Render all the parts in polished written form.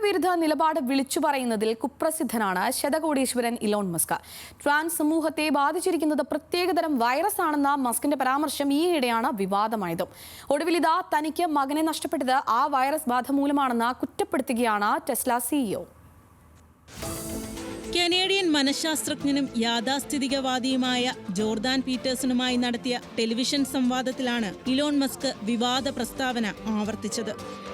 മനുഷ്യവിരുദ്ധ നിലപാട് വിളിച്ചു പറയുന്നതിൽ കുപ്രസിദ്ധനാണ് ശതകോടീശ്വരൻ ഇലോൺ മസ്ക്. ട്രാൻസ് സമൂഹത്തെ ബാധിച്ചിരിക്കുന്നത് പ്രത്യേകതരം വൈറസ് ആണെന്ന മസ്കിന്റെ പരാമർശം ഈയിടെയാണ് വിവാദമായത്. ഒടുവിലിതാ തനിക്ക് മകനെ നഷ്ടപ്പെട്ടത് ആ വൈറസ് ബാധ മൂലമാണെന്ന് കുറ്റപ്പെടുത്തുകയാണ് ടെസ്ല സിഇഒ. കനേഡിയൻ മനഃശാസ്ത്രജ്ഞനും യാഥാസ്ഥിതികവാദിയുമായ ജോർദാൻ പീറ്റേഴ്സണുമായി നടത്തിയ ടെലിവിഷൻ സംവാദത്തിലാണ് ഇലോൺ മസ്ക് വിവാദ പ്രസ്താവന ആവർത്തിച്ചത്.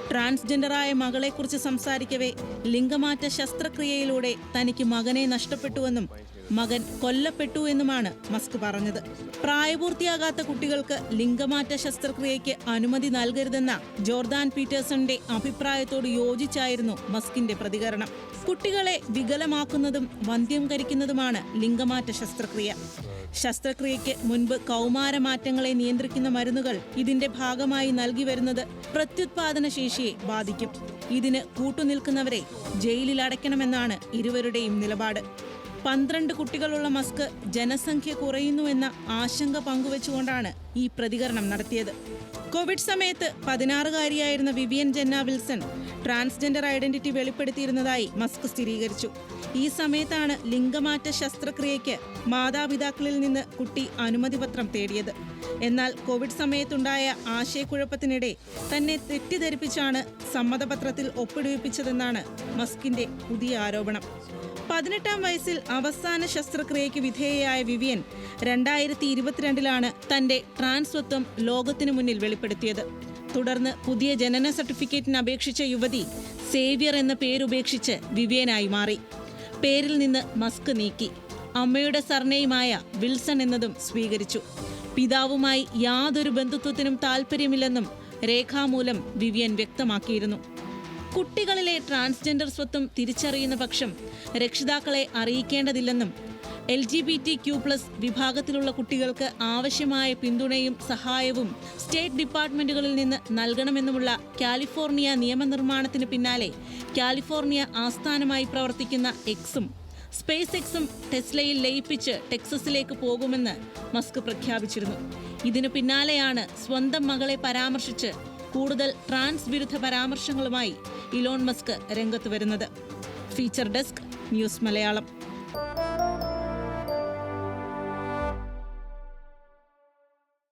ട്രാൻസ്ജെൻഡറായ മകളെക്കുറിച്ച് സംസാരിക്കവേ ലിംഗമാറ്റ ശസ്ത്രക്രിയയിലൂടെ തനിക്ക് മകനെ നഷ്ടപ്പെട്ടുവെന്നും മകൻ കൊല്ലപ്പെട്ടു എന്നുമാണ് മസ്ക് പറഞ്ഞത്. പ്രായപൂർത്തിയാകാത്ത കുട്ടികൾക്ക് ലിംഗമാറ്റ ശസ്ത്രക്രിയയ്ക്ക് അനുമതി നൽകരുതെന്ന ജോർദാൻ പീറ്റേഴ്സണിന്റെ അഭിപ്രായത്തോട് യോജിച്ചായിരുന്നു മസ്കിന്റെ പ്രതികരണം. കുട്ടികളെ വികലമാക്കുന്നതും വന്ധ്യംകരിക്കുന്നതുമാണ് ലിംഗമാറ്റ ശസ്ത്രക്രിയ. ശസ്ത്രക്രിയയ്ക്ക് മുൻപ് കൗമാരമാറ്റങ്ങളെ നിയന്ത്രിക്കുന്ന മരുന്നുകൾ ഇതിന്റെ ഭാഗമായി നൽകി വരുന്നത് പ്രത്യുത്പാദന ശേഷിയെ ബാധിക്കും. ഇതിന് കൂട്ടുനിൽക്കുന്നവരെ ജയിലിൽ അടയ്ക്കണമെന്നാണ് ഇരുവരുടെയും നിലപാട്. 12 കുട്ടികളുള്ള മസ്ക് ജനസംഖ്യ കുറയുന്നുവെന്ന ആശങ്ക പങ്കുവെച്ചുകൊണ്ടാണ് ഈ പ്രതികരണം നടത്തിയത്. കോവിഡ് സമയത്ത് 16-കാരിയായിരുന്ന Vivian Jenna Wilson transgender identity വെളിപ്പെടുത്തിയിരുന്നതായി മസ്ക് സ്ഥിരീകരിച്ചു. ഈ സമയത്താണ് ലിംഗമാറ്റ ശസ്ത്രക്രിയയ്ക്ക് മാതാപിതാക്കളിൽ നിന്ന് കുട്ടി അനുമതി പത്രം തേടിയത്. എന്നാൽ കോവിഡ് സമയത്തുണ്ടായ ആശയക്കുഴപ്പത്തിനിടെ തന്നെ തെറ്റിദ്ധരിപ്പിച്ചാണ് സമ്മതപത്രത്തിൽ ഒപ്പിടുവിപ്പിച്ചതെന്നാണ് മസ്കിന്റെ പുതിയ ആരോപണം. 18-ാം വയസ്സിൽ അവസാന ശസ്ത്രക്രിയയ്ക്ക് വിധേയയായ വിവിയൻ 2022-ലാണ് തന്റെ ട്രാൻസ്വത്വം ലോകത്തിനു മുന്നിൽ വെളിപ്പെടുത്തിയത്. തുടർന്ന് പുതിയ ജനന സർട്ടിഫിക്കറ്റിന് അപേക്ഷിച്ച യുവതി സേവ്യർ എന്ന പേരുപേക്ഷിച്ച് വിവിയനായി മാറി. പേരിൽ നിന്ന് മസ്ക് നീക്കി. അമ്മയുടെ സർനെയിമായ വിൽസൺ എന്നതും സ്വീകരിച്ചു. പിതാവുമായി യാതൊരു ബന്ധുത്വത്തിനും താല്പര്യമില്ലെന്നും രേഖാമൂലം വിവിയൻ വ്യക്തമാക്കിയിരുന്നു. കുട്ടികളിലെ ട്രാൻസ്ജെൻഡർ സ്വത്വം തിരിച്ചറിയുന്ന പക്ഷം രക്ഷിതാക്കളെ അറിയിക്കേണ്ടതില്ലെന്നും LGBTQ+ വിഭാഗത്തിലുള്ള കുട്ടികൾക്ക് ആവശ്യമായ പിന്തുണയും സഹായവും സ്റ്റേറ്റ് ഡിപ്പാർട്ട്മെന്റുകളിൽ നിന്ന് നൽകണമെന്നുമുള്ള കാലിഫോർണിയ നിയമനിർമ്മാണത്തിന് പിന്നാലെ കാലിഫോർണിയ ആസ്ഥാനമായി പ്രവർത്തിക്കുന്ന എക്സും സ്പേസ് എക്സും ടെസ്ലയിൽ ലയിപ്പിച്ച് ടെക്സസിലേക്ക് പോകുമെന്ന് മസ്ക് പ്രഖ്യാപിച്ചിരുന്നു. ഇതിനു പിന്നാലെയാണ് സ്വന്തം മകളെ പരാമർശിച്ച് കൂടുതൽ ട്രാൻസ് വിരുദ്ധ പരാമർശങ്ങളുമായി ഇലോൺ മസ്ക് രംഗത്ത് വരുന്നത്. Feature desk, news Malayalam.